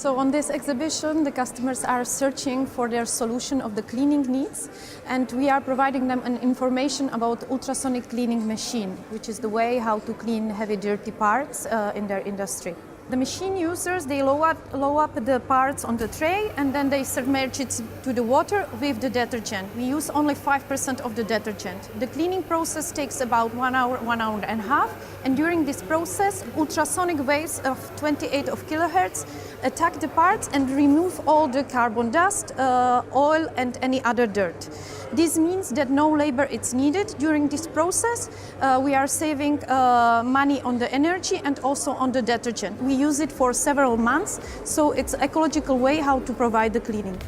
So on this exhibition, the customers are searching for their solution of the cleaning needs, and we are providing them an information about ultrasonic cleaning machine, which is the way how to clean heavy dirty parts in their industry. The machine users, they load up the parts on the tray and then they submerge it to the water with the detergent. We use only 5% of the detergent. The cleaning process takes about 1 hour, 1 hour and a half. And during this process, ultrasonic waves of 28 kilohertz attack the parts and remove all the carbon dust, oil and any other dirt. This means that no labor is needed during this process. We are saving money on the energy and also on the detergent. We use it for several months, so it's an ecological way how to provide the cleaning.